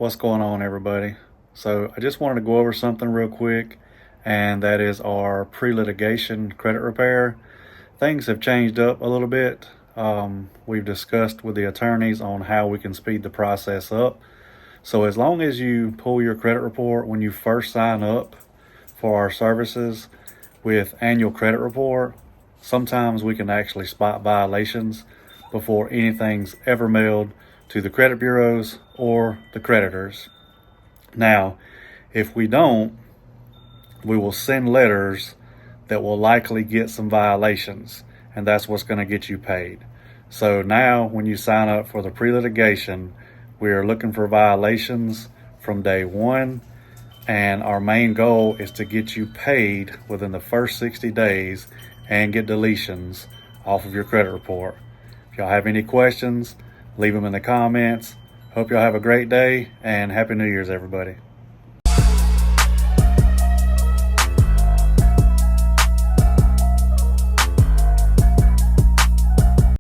What's going on, everybody? So I just wanted to go over something real quick, and that is our pre-litigation credit repair. Things have changed up a little bit. We've discussed with the attorneys on how we can speed the process up. So as long as you pull your credit report when you first sign up for our services with annual credit report, sometimes we can actually spot violations before anything's ever mailed to the credit bureaus or the creditors. Now, if we don't, we will send letters that will likely get some violations, and that's what's going to get you paid. So now when you sign up for the pre-litigation, we are looking for violations from day one, and our main goal is to get you paid within the first 60 days and get deletions off of your credit report. If y'all have any questions, leave them in the comments. Hope y'all have a great day, and Happy New Year's, everybody.